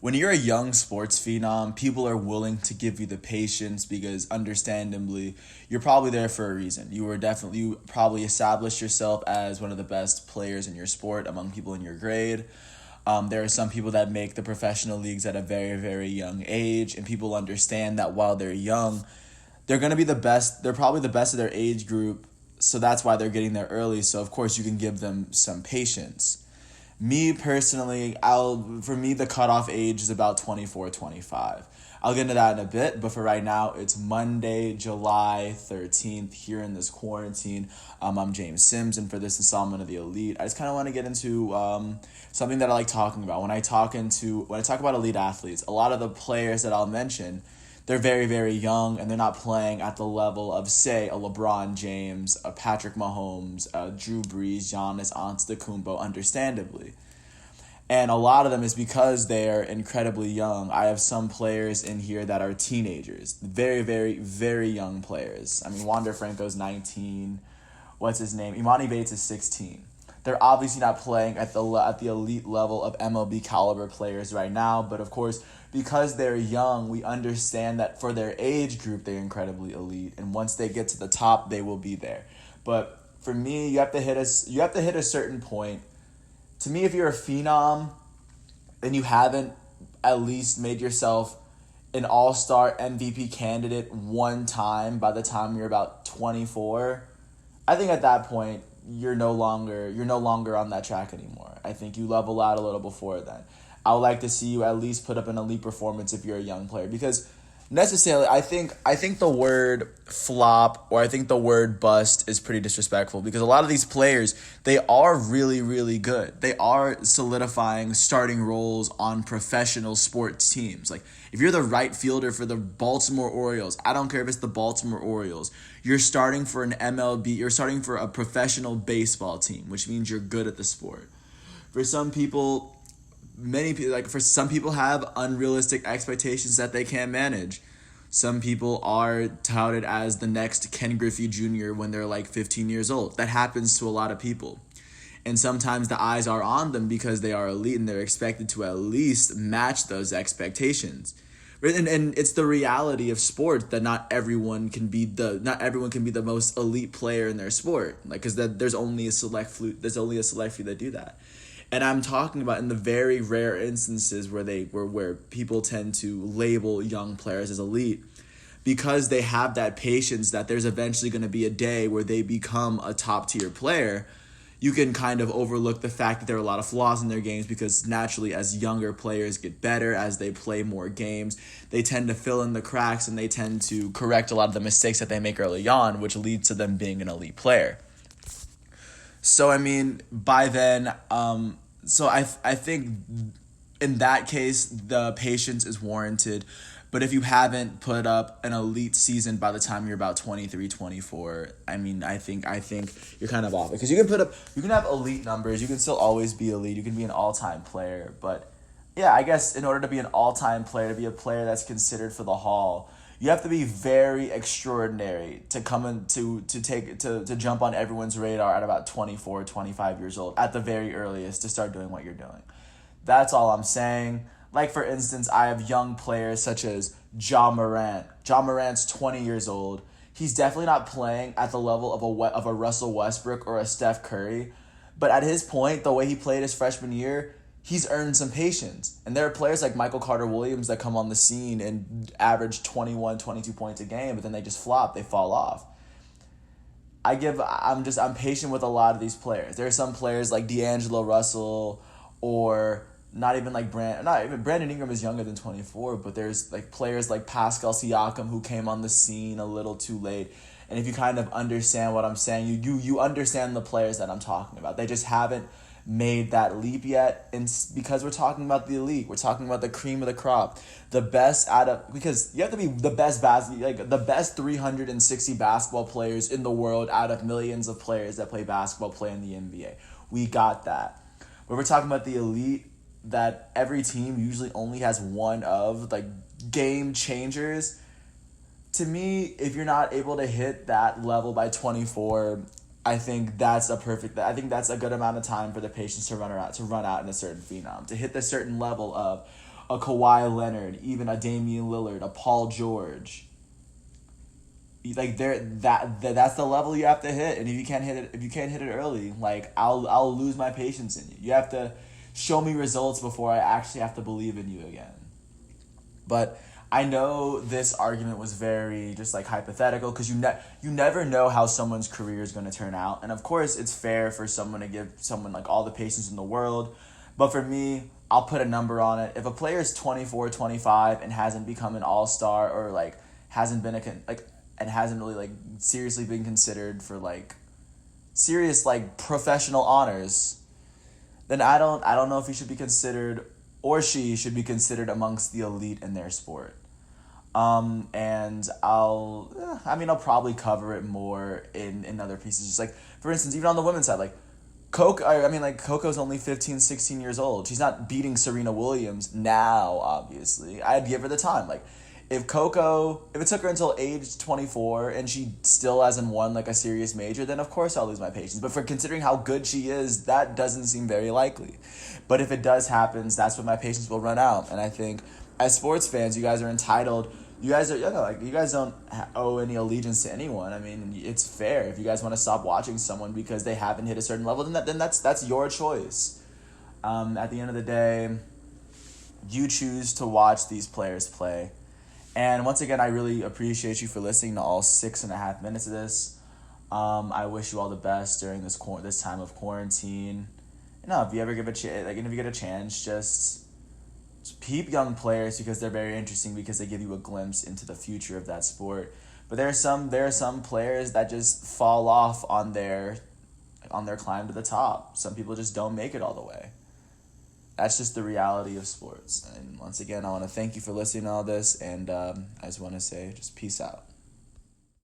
when you're a young sports phenom, people are willing to give you the patience because understandably, you're probably there for a reason. You probably established yourself as one of the best players in your sport among people in your grade. There are some people that make the professional leagues at a very, very young age, and people understand that while they're young, they're going to be the best. They're probably the best of their age group, so that's why they're getting there early. So, of course, you can give them some patience. Me personally, for me the cutoff age is about 24, 25. I'll get into that in a bit, but for right now, it's Monday, July 13th here in this quarantine. I'm James Sims, and for this installment of The Elite, I just kind of want to get into something that I like talking about. When I talk about elite athletes, a lot of the players that I'll mention, they're very, very young, and they're not playing at the level of, say, a LeBron James, a Patrick Mahomes, a Drew Brees, Giannis Antetokounmpo, understandably. And a lot of them is because they're incredibly young. I have some players in here that are teenagers. Very, very, very young players. I mean, Wander Franco's 19. What's his name? Imani Bates is 16. They're obviously not playing at the elite level of MLB caliber players right now. But, of course, because they're young, we understand that for their age group, they're incredibly elite. And once they get to the top, they will be there. But for me, you have to hit a certain point. To me, if you're a phenom and you haven't at least made yourself an all-star MVP candidate one time by the time you're about 24, I think at that point you're no longer on that track anymore. I think you level out a little before then. I would like to see you at least put up an elite performance if you're a young player, because necessarily I think the word flop or I think the word bust is pretty disrespectful, because a lot of these players, they are really, really good. They are solidifying starting roles on professional sports teams. Like, if you're the right fielder for the Baltimore Orioles, I don't care if it's the Baltimore Orioles, you're starting for an MLB, you're starting for a professional baseball team, which means you're good at the sport. For some people, some people have unrealistic expectations that they can't manage. Some people are touted as the next Ken Griffey Jr. when they're like 15 years old. That happens to a lot of people. And sometimes the eyes are on them because they are elite and they're expected to at least match those expectations. And it's the reality of sports that not everyone can be the most elite player in their sport. Like, because there's only a select few that do that. And I'm talking about in the very rare instances where people tend to label young players as elite, because they have that patience that there's eventually going to be a day where they become a top tier player. You can kind of overlook the fact that there are a lot of flaws in their games, because naturally as younger players get better, as they play more games, they tend to fill in the cracks and they tend to correct a lot of the mistakes that they make early on, which leads to them being an elite player. So, I mean, by then, I think in that case, the patience is warranted. But if you haven't put up an elite season by the time you're about 23, 24, I mean, I think you're kind of off. Because you can have elite numbers. You can still always be elite. You can be an all-time player. But, yeah, I guess in order to be an all-time player, to be a player that's considered for the Hall, you have to be very extraordinary to come in to jump on everyone's radar at about 24, 25 years old at the very earliest to start doing what you're doing. That's all I'm saying. Like, for instance, I have young players such as Ja Morant. Ja Morant's 20 years old. He's definitely not playing at the level of a Russell Westbrook or a Steph Curry, but at his point, the way he played his freshman year, he's earned some patience. And there are players like Michael Carter-Williams that come on the scene and average 21, 22 points a game, but then they just flop, they fall off. I'm patient with a lot of these players. There are some players like D'Angelo Russell, or Brandon Ingram is younger than 24, but there's like players like Pascal Siakam who came on the scene a little too late. And if you kind of understand what I'm saying, you understand the players that I'm talking about. They just haven't made that leap yet, and because we're talking about the elite, we're talking about the cream of the crop, the best because you have to be the best the best 360 basketball players in the world out of millions of players that play basketball play in the NBA. We got that. But we're talking about the elite, that every team usually only has one of like game changers. To me, if you're not able to hit that level by 24, I think that's a good amount of time for the patience to run out in a certain phenom, to hit the certain level of, a Kawhi Leonard, even a Damian Lillard, a Paul George. Like that's the level you have to hit, and if you can't hit it early, like I'll lose my patience in you. You have to show me results before I actually have to believe in you again. But I know this argument was very just like hypothetical because you never know how someone's career is going to turn out, and of course it's fair for someone to give someone like all the patience in the world, but for me, I'll put a number on it. If a player is 24, 25 and hasn't become an all-star or like hasn't been and hasn't really like seriously been considered for like serious like professional honors, then I don't know if he should be considered or she should be considered amongst the elite in their sport. And I'll probably cover it more in other pieces. Just like, for instance, even on the women's side, like Coco's only 15, 16 years old. She's not beating Serena Williams now, obviously. I'd give her the time. Like, if it took her until age 24 and she still hasn't won like a serious major, then of course I'll lose my patience. But for considering how good she is, that doesn't seem very likely. But if it does happen, that's when my patience will run out. And I think as sports fans, you guys are entitled. You guys don't owe any allegiance to anyone. I mean, it's fair. If you guys want to stop watching someone because they haven't hit a certain level, then that's your choice. At the end of the day, you choose to watch these players play. And once again, I really appreciate you for listening to all 6.5 minutes of this. I wish you all the best during this time of quarantine. If you ever if you get a chance, just peep young players because they're very interesting because they give you a glimpse into the future of that sport. But there are some players that just fall off on their climb to the top. Some people just don't make it all the way. That's just the reality of sports. And once again, I want to thank you for listening to all this, and I just want to say just peace out.